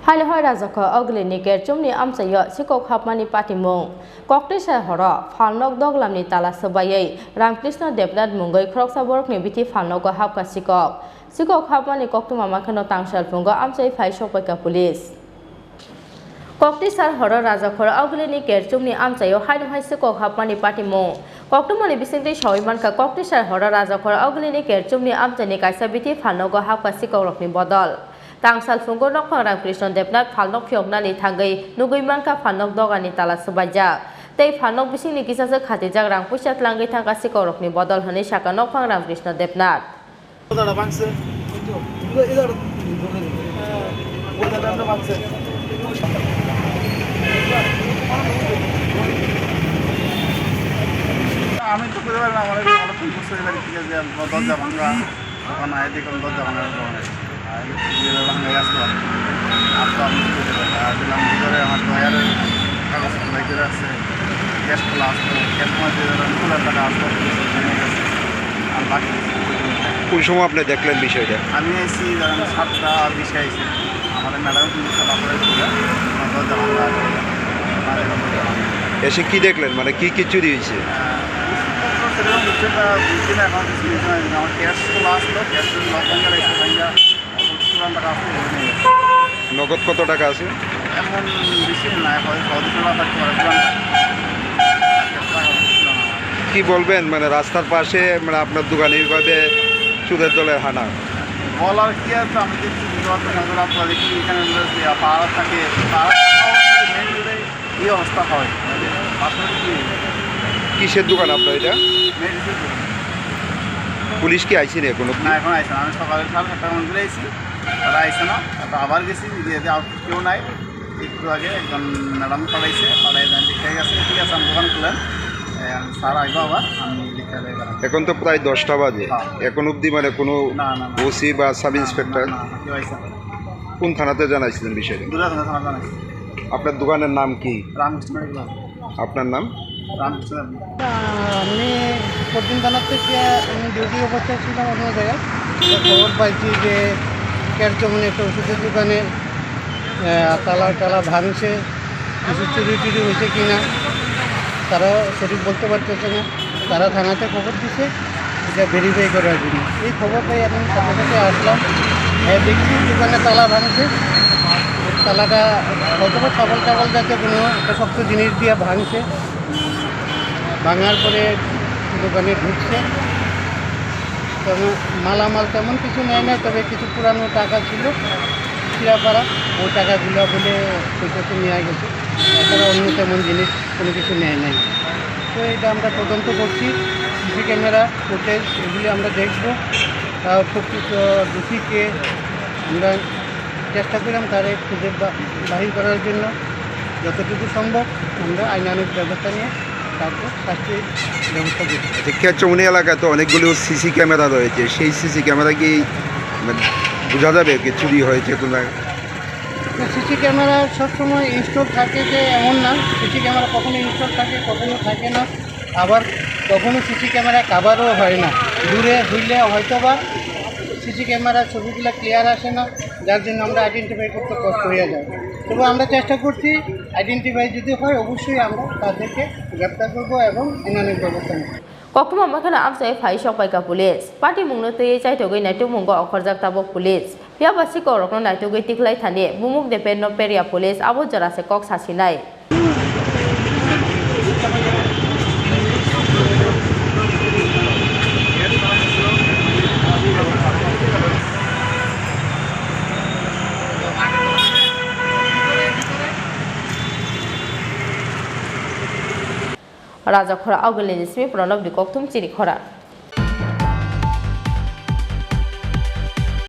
Haino Rajakhor Agulini Chumni Amchaio Sikok Habmani Patimung Kaisa Horo Phalnogo Doglamni Tala Sabayai Ramkrishna Devnat Mungai Khorang Bithi Phalnogo Habka Sikok Habmani Koktumamakano Tangsal Fungo Amchaio Phai Shopaka Police Kaisa Horo Rajakhor Agulini Chumni Amchaio Haino Sikok Habmani Patimung Koktumani Bisingti Shoimanka Kaisa Horo Rajakhor Agulini Chumni Amchaio Kaisa Bithi Phalnogo Habka Sikok Bodol Tangsal Fungo Nokpang Ramkrishna Devnat Phalnogo Phioknani Thangai Nuguimanka Phalnogo Dogani Tala Sabaja Tei Phalnogo Bisingni Kisasa Khatijak Rang Puisa Tlangai Thangka Sikok Bodol Hani Shaka Nokpang Ramkrishna Devnat আমি তো বুঝতে পারলাম আমার বুঝতে পারি ঠিক আছে দরজা ভাঙা তখন আয় দেখুন দরজা ভাঙার কারণে ভাঙা আসলাম আসলাম দিলাম ভিতরে আমার দয়ারের কাগজ খোলাই করে আছে গ্যাস খোলা আসলো গ্যাস মাঝে খোলার টাকা আসলো আর বাকি কোন সময় আপনি দেখলেন বিষয়টা? আমি এসেছি ধরেন 7:20 আইসি আমাদের ম্যাডাম কিন্তু সব করে দরজা ভাঙা এসে কি দেখলেন, মানে কি কি চুরি হয়েছে? সেরকম বিষয়টা বুঝছি না এখন আমার ক্যাশ খোলা আসলো ক্যাশ টাকা আসলো নগদ কত টাকা আছে? এমন বেশি না থাকতে পারে কি বলবেন, মানে রাস্তার পাশে মানে আপনার দোকানে এইভাবে চুরের দলের হানা বলার কি আছে? আমি দেখছি আপনারা দেখি এখানে পাড়া থাকে এই অবস্থা হয় কিসের দোকান আপনার এটা? পুলিশ কি আইসি না এখনো? না এখন আইসে না, আমি সকালে 7:30 মন্দিরে আইসি, তারা আইসে না, আবার গেছি কেউ নাই। একটু আগে একজন ম্যাডাম পাঠাইছে, পাঠাই লিখে গেছে ঠিক আছে আমি দোকান খুলেন স্যার আইব আবার আমি লিখে দেয়। এখন তো প্রায় 10টা বাজে, এখন অবধি মানে কোনো ওসি বা সাব ইন্সপেক্টর কেউ আইসে না। কোন থানাতে জানাইছিলেন বিষয়টা? থানা জানাইছি। আপনার দোকানের নাম কি? রামকৃষ্ণ। আপনার নাম? রামকৃষ্ণ। আমি পশ্চিম থানার থেকে আমি ডিউটি অবস্থায় ছিলাম অন্য জায়গায়, খবর পাইছি যে চৌমুহনি একটা ওষুধের দোকানে তালা ভাঙছে, কিছু চুরি হয়েছে কি না তারা সঠিক বলতে পারতেছে না। তারা থানাতে খবর দিছে এটা ভেরিফাই করার জন্য। এই খবর পাই এখন সাথে সাথে আসলাম, দেখছি দোকানে তালা ভাঙছে। তালাটা হয়তো বা চাবল যাতে কোনো একটা শক্ত জিনিস দিয়ে ভাঙছে, ভাঙার পরে দোকানে ঢুকছে। তেমন মালামাল তেমন কিছু নেয় না, তবে কিছু পুরানো টাকা ছিল চিরাপাড়া, ওই টাকাগুলো বলে পয়সাতে নিয়ে গেছে, এছাড়া অন্য তেমন জিনিস কোনো কিছু নেয় নাই। তো এটা আমরা তদন্ত করছি, সিসি ক্যামেরা ফুটেজ এগুলি আমরা দেখবো, প্রকৃত দোষীকে আমরা চেষ্টা করলাম তারে খুঁজে বাহির করার জন্য। যতটুকু সম্ভব আমরা আইনানুগ ব্যবস্থা নিয়ে তারপর শাস্তির ব্যবস্থা করছি। চৌমুহনি এলাকায় তো অনেকগুলো সিসি ক্যামেরা রয়েছে, সেই সিসি ক্যামেরা কি বোঝা যাবে কি চুরি হয়েছে কোনো? সিসি ক্যামেরা সবসময় ইনস্টল থাকে যে এমন না, সিসি ক্যামেরা কখনো ইনস্টল থাকে কখনো থাকে না, আবার কখনো সিসি ক্যামেরা কাভারও হয় না। দূরে হইলে হয়তো বা সিসি ক্যামেরার ছবিগুলো ক্লিয়ার আসে না, যার জন্য আমরা আইডেন্টিফাই করতে কষ্ট হয়ে যায়। তবে আমরা চেষ্টা করছি, আইডেন্টিফাই যদি হয় অবশ্যই আমরা তাদেরকে গ্রেপ্তার করবো এবং আইনানুগ ব্যবস্থা নেব। Kokuma Makana Amchaio Phai Shopaka Police Patimung no tei chaitogoi Naitumungo Okhorjak Tabo Police Piaba Sikok no Naitogoi Tiklai Thani Bumuk Depen no Peria Police Abo Jara Sikok Sasinai Rajakhor Agulini Smith Phalnogo Chini Khorang